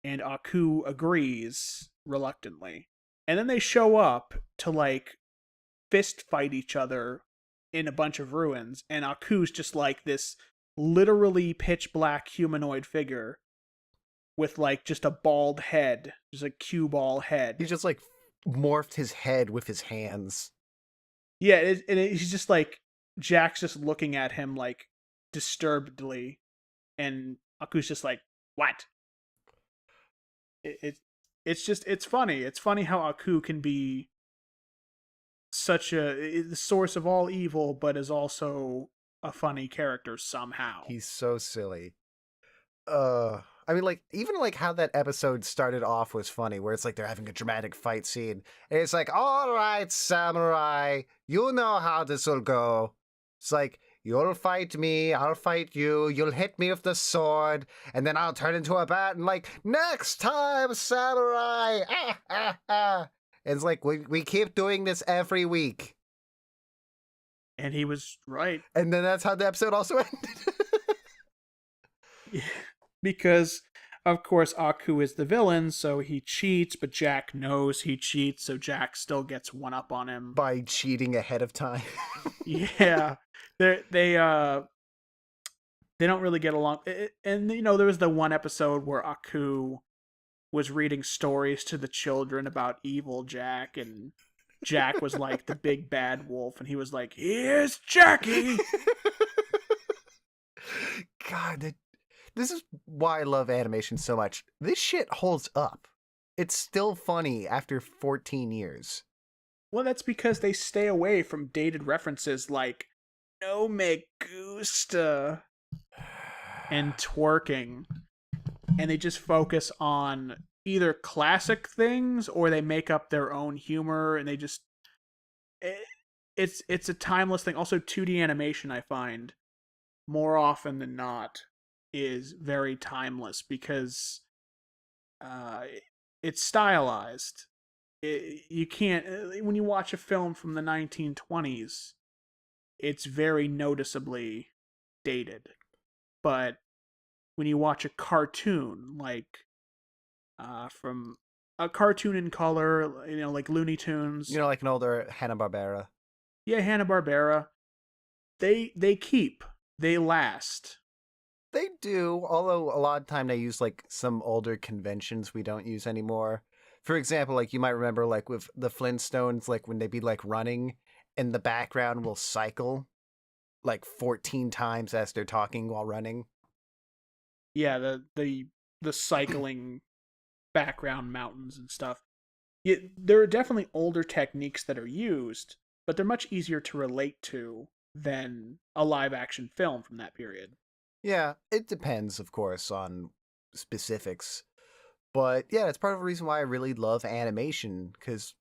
And Aku agrees reluctantly. And then they show up to like fist fight each other in a bunch of ruins, and Aku's just like this literally pitch black humanoid figure with like just a bald head, just a cue ball head. He just like morphed his head with his hands. Yeah, he's just like Jack's just looking at him like disturbedly, and Aku's just like, "What?" It's just it's funny. It's funny how Aku can be such the source of all evil, but is also a funny character somehow. He's so silly. I mean, like, even like how that episode started off was funny, where it's like they're having a dramatic fight scene, and it's like, all right, samurai, you know how this will go. It's like, you'll fight me, I'll fight you, you'll hit me with the sword, and then I'll turn into a bat, and like, next time, samurai! Ah, ah, ah. And it's like, we keep doing this every week. And he was right. And then that's how the episode also ended. Yeah. Because, of course, Aku is the villain, so he cheats, but Jack knows he cheats, so Jack still gets one up on him. By cheating ahead of time. Yeah. They don't really get along. And, there was the one episode where Aku was reading stories to the children about evil Jack, and Jack was like the big bad wolf, and he was like, "Here's Jackie!" God, this is why I love animation so much. This shit holds up. It's still funny after 14 years. Well, that's because they stay away from dated references like "No me gusta" and twerking, and they just focus on either classic things or they make up their own humor, and they just it's a timeless thing. Also, 2D animation, I find, more often than not, is very timeless because it's stylized. You can't when you watch a film from the 1920s, it's very noticeably dated. But when you watch a cartoon like from a cartoon in color, like Looney Tunes, Like an older Hanna-Barbera. yeah, Hanna-Barbera, they last. They do, although a lot of time they use like some older conventions we don't use anymore. For example, like you might remember like with the Flintstones, like when they be like running and the background will cycle like 14 times as they're talking while running. Yeah, the cycling background mountains and stuff. Yeah, there are definitely older techniques that are used, but they're much easier to relate to than a live action film from that period. Yeah, it depends, of course, on specifics. But yeah, it's part of the reason why I really love animation, because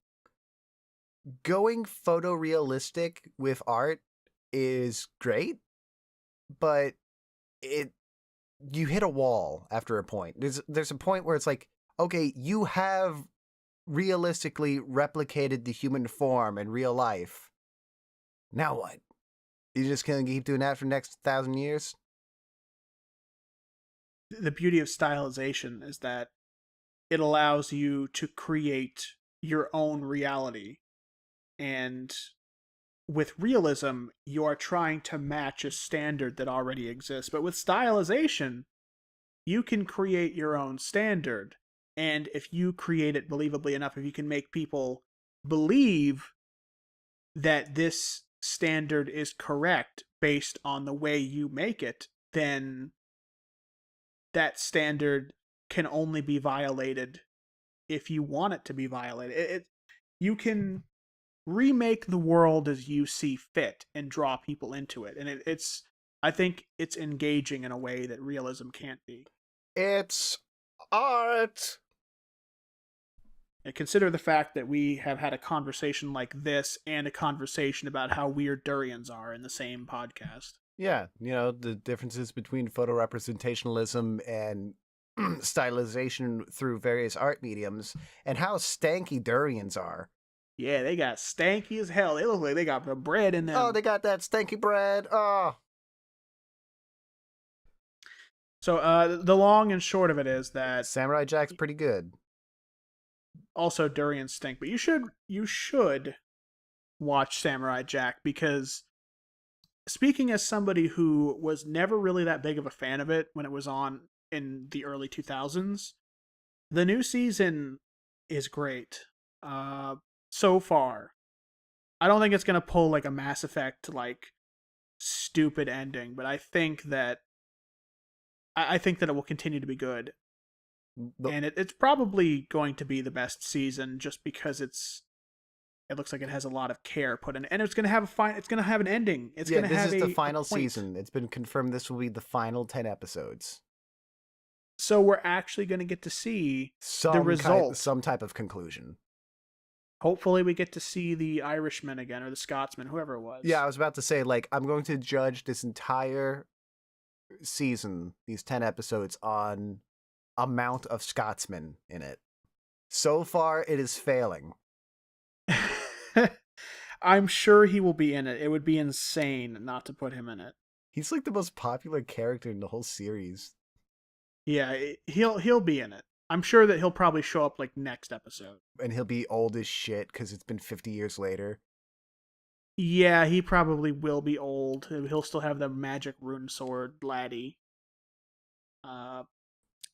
going photorealistic with art is great, but you hit a wall after a point. There's a point where it's like, okay, you have realistically replicated the human form in real life. Now what? You just gonna keep doing that for the next 1,000 years? the beauty of stylization is that it allows you to create your own reality. And with realism, you are trying to match a standard that already exists. But with stylization, you can create your own standard. And if you create it believably enough, if you can make people believe that this standard is correct based on the way you make it, then that standard can only be violated if you want it to be violated. You can remake the world as you see fit and draw people into it, and it's I think it's engaging in a way that realism can't be. It's art. And consider the fact that we have had a conversation like this and a conversation about how weird durians are in the same podcast. Yeah, the differences between photorepresentationalism and stylization through various art mediums, and how stanky durians are. Yeah, they got stanky as hell. They look like they got the bread in them. Oh, they got that stanky bread. Oh. So the long and short of it is that Samurai Jack's pretty good. Also durians stink, but you should watch Samurai Jack, because speaking as somebody who was never really that big of a fan of it when it was on in the early 2000s, the new season is great. So far, I don't think it's gonna pull like a Mass Effect like stupid ending, but I think that it will continue to be good. And it's probably going to be the best season just because it looks like it has a lot of care put in it. And it's going to have it's going to have an ending. It's going to have this is the final season. It's been confirmed this will be the final 10 episodes. So we're actually going to get to see the result. Some type of conclusion. Hopefully we get to see the Irishman again, or the Scotsman, whoever it was. Yeah, I was about to say, like, I'm going to judge this entire season, these 10 episodes, on amount of Scotsman in it. So far, it is failing. I'm sure he will be in it. It would be insane not to put him in it. He's like the most popular character in the whole series. Yeah, he'll be in it. I'm sure that he'll probably show up like next episode. And he'll be old as shit because it's been 50 years later. Yeah, he probably will be old. He'll still have the magic rune sword, laddie.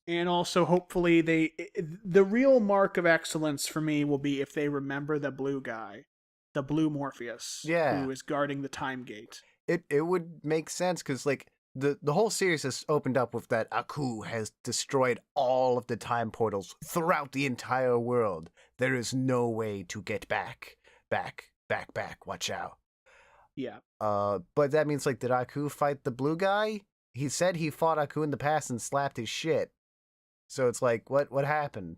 And also, hopefully, the real mark of excellence for me will be if they remember the blue guy, the blue Morpheus, who is guarding the time gate. It would make sense because, like, the whole series has opened up with that Aku has destroyed all of the time portals throughout the entire world. There is no way to get back. Watch out. Yeah. But that means, like, did Aku fight the blue guy? He said he fought Aku in the past and slapped his shit. So it's like, what happened?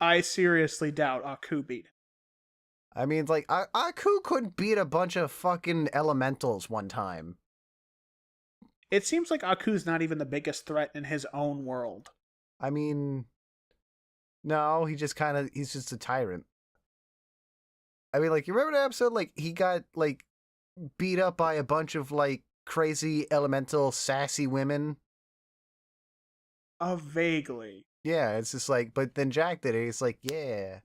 I seriously doubt Aku beat him. I mean, like, Aku couldn't beat a bunch of fucking elementals one time. It seems like Aku's not even the biggest threat in his own world. I mean, no, he's just a tyrant. I mean, like, you remember that episode? Like, he got, like, beat up by a bunch of, like, crazy elemental sassy women. Vaguely. Yeah, it's just like, but then Jack did it. He's like, yeah.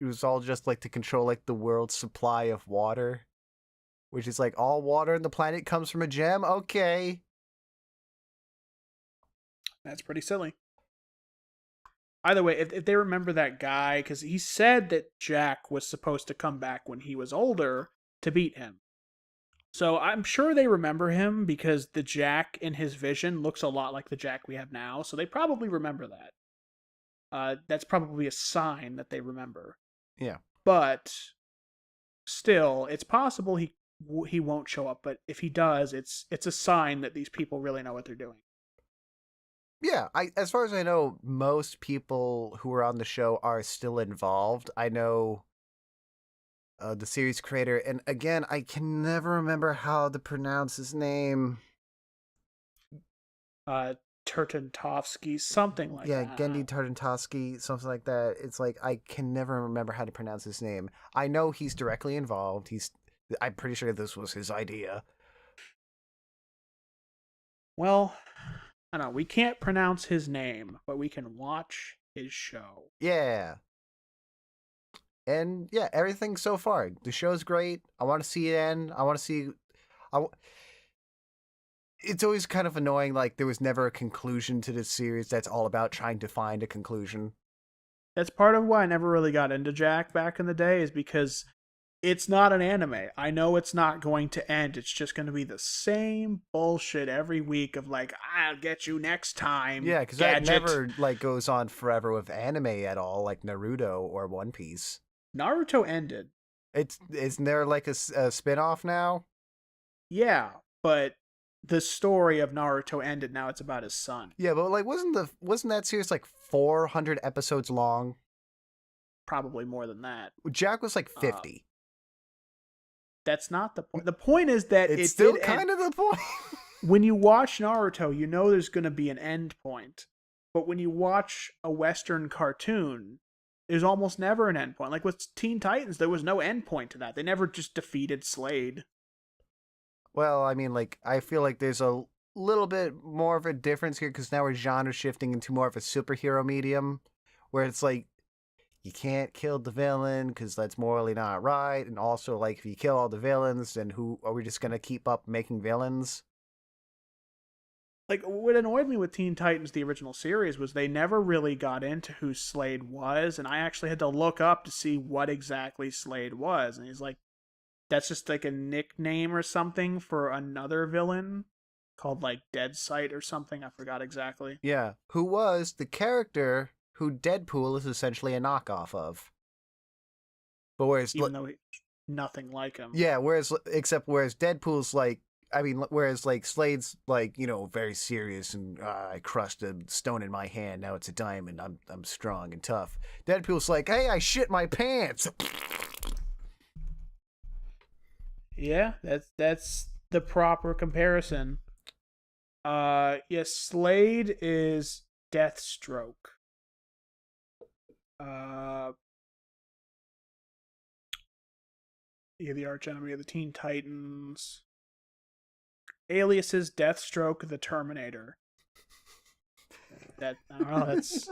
It was all just like to control like the world's supply of water, which is like all water on the planet comes from a gem. Okay. That's pretty silly. Either way, if they remember that guy, because he said that Jack was supposed to come back when he was older to beat him. So I'm sure they remember him because the Jack in his vision looks a lot like the Jack we have now. So they probably remember that. That's probably a sign that they remember. Yeah. But still, it's possible he won't show up. But if he does, it's a sign that these people really know what they're doing. Yeah, as far as I know, most people who are on the show are still involved. I know the series creator, and again, I can never remember how to pronounce his name. Turtentovsky, something like that. Yeah, Gendy Tartakovsky, something like that. It's like, I can never remember how to pronounce his name. I know he's directly involved. I'm pretty sure this was his idea. Well, I don't know. We can't pronounce his name, but we can watch his show. Yeah. And yeah, everything so far. The show's great. I want to see it end. I want to see. I, w- it's always kind of annoying. Like there was never a conclusion to this series. That's all about trying to find a conclusion. That's part of why I never really got into Jack back in the day, is because it's not an anime. I know it's not going to end. It's just going to be the same bullshit every week of like, I'll get you next time, Yeah, because that gadget. never like goes on forever with anime at all, like Naruto or One Piece. Naruto ended. It's isn't there like a spin-off now? Yeah, but the story of Naruto ended. Now it's about his son. Yeah, but like wasn't that series like 400 episodes long? Probably more than that. Jack was like Uh, 50. that's not the point. The point is that It's it still did end. kind of the point. When you watch Naruto, you know there's going to be an end point. But when you watch a Western cartoon, there's almost never an end point. Like with Teen Titans, there was no end point to that. They never just defeated Slade. Well, I mean, like I feel like there's a little bit more of a difference here because now we're genre shifting into more of a superhero medium, where it's like you can't kill the villain because that's morally not right, and also like if you kill all the villains, then who are we just gonna keep up making villains? Like what annoyed me with Teen Titans, the original series, was they never really got into who Slade was, and I actually had to look up to see what exactly Slade was. And he's like, that's just like a nickname or something for another villain called like Dead Sight or something. I forgot exactly. Yeah, who was the character who Deadpool is essentially a knockoff of? But whereas Even though nothing like him. yeah, whereas Deadpool's like, I mean, whereas like Slade's like, very serious and I crushed a stone in my hand. Now it's a diamond. I'm strong and tough. Deadpool's like, hey, I shit my pants. Yeah, that's the proper comparison. Yes, Slade is Deathstroke. Uh, yeah, the arch enemy of the Teen Titans. Alias is Deathstroke the Terminator. That I don't know. That's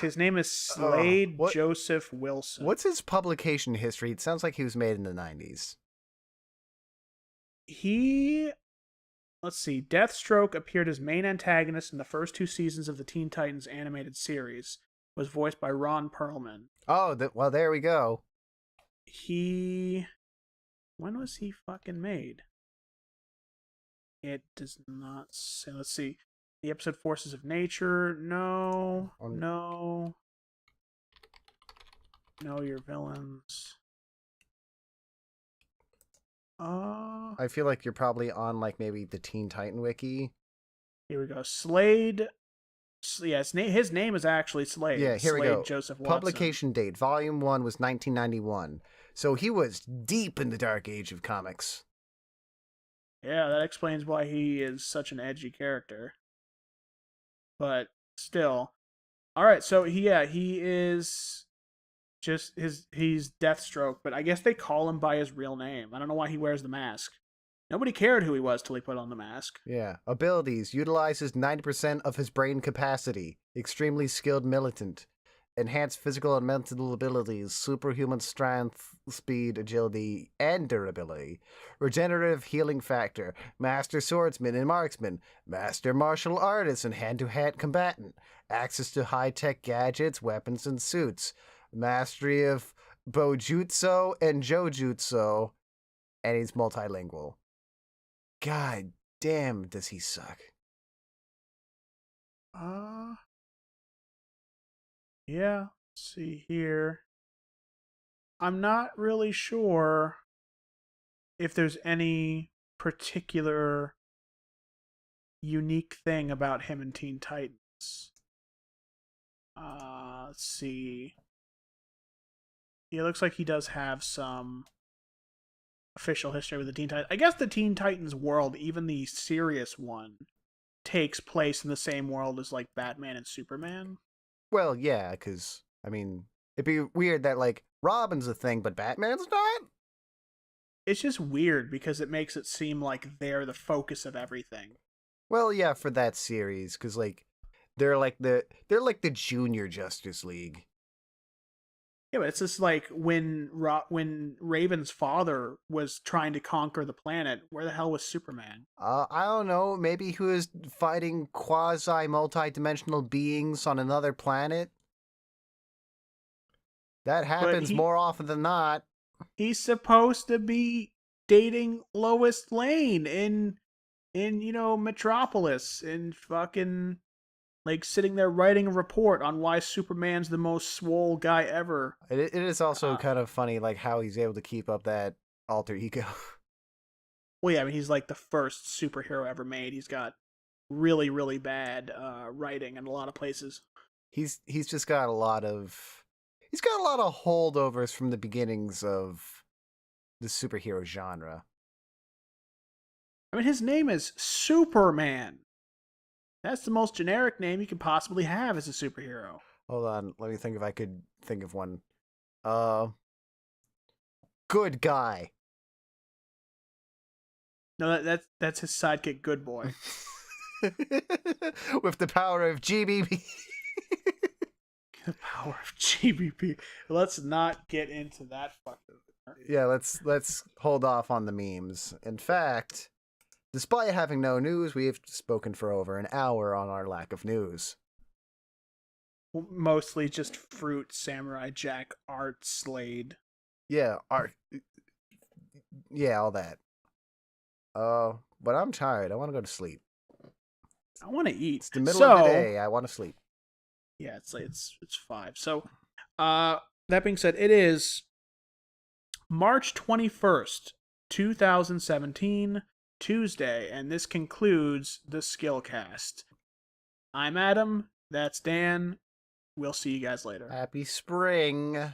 his name is Slade What? Joseph Wilson. What's his publication history? It sounds like he was made in the 90s. He let's see. Deathstroke appeared as main antagonist in the first two seasons of the Teen Titans animated series. Was voiced by Ron Perlman. Oh, well, there we go. He when was he fucking made? It does not say. Let's see. The episode Forces of Nature. No. No. Know your villains. I feel like you're probably on like maybe the Teen Titan wiki. Here we go. Slade. Yeah, his name is actually Slade. Yeah, here Slade we go. Joseph Watson. Publication date, Volume 1 was 1991. So he was deep in the dark age of comics. Yeah, that explains why he is such an edgy character. But still. Alright, so he is just he's Deathstroke, but I guess they call him by his real name. I don't know why he wears the mask. Nobody cared who he was till he put on the mask. Yeah. Abilities, utilizes 90% of his brain capacity. Extremely skilled militant. Enhanced physical and mental abilities, superhuman strength, speed, agility, and durability. Regenerative healing factor, master swordsman and marksman, master martial artist and hand-to-hand combatant. Access to high-tech gadgets, weapons, and suits. Mastery of Bojutsu and Jojutsu. And he's multilingual. God damn, does he suck. Yeah, let's see here. I'm not really sure if there's any particular unique thing about him in Teen Titans. Let's see. It looks like he does have some official history with the Teen Titans. I guess the Teen Titans world, even the serious one, takes place in the same world as like Batman and Superman. Well, yeah, because, I mean, it'd be weird that, like, Robin's a thing, but Batman's not? It's just weird because it makes it seem like they're the focus of everything. Well, yeah, for that series, because like they're like the junior Justice League. Yeah, but it's just like when Raven's father was trying to conquer the planet. Where the hell was Superman? I don't know. Maybe he was fighting quasi multi-dimensional beings on another planet. That But happens more often than not. he's supposed to be dating Lois Lane in Metropolis, and fucking like sitting there writing a report on why Superman's the most swole guy ever. It is also Uh, kind of funny, like how he's able to keep up that alter ego. well, yeah, I mean he's like the first superhero ever made. He's got really really bad writing in a lot of places. He's just got a lot of holdovers from the beginnings of the superhero genre. I mean his name is Superman. That's the most generic name you could possibly have as a superhero. Hold on, let me think if I could think of one. Uh, Good Guy. No, that's his sidekick, Good Boy. With the power of GBB. The power of GBP. Let's not get into that fucking. Yeah, let's hold off on the memes. In fact, despite having no news, we've spoken for over an hour on our lack of news. Mostly just Fruit, Samurai Jack, Art, Slade. Yeah, yeah, all that. But I'm tired. I want to go to sleep. I want to eat. It's the middle of the day. I want to sleep. Yeah, it's 5. So, that being said, it is March 21st, 2017, Tuesday, and this concludes the Skillcast. I'm Adam. That's Dan. We'll see you guys later. Happy spring.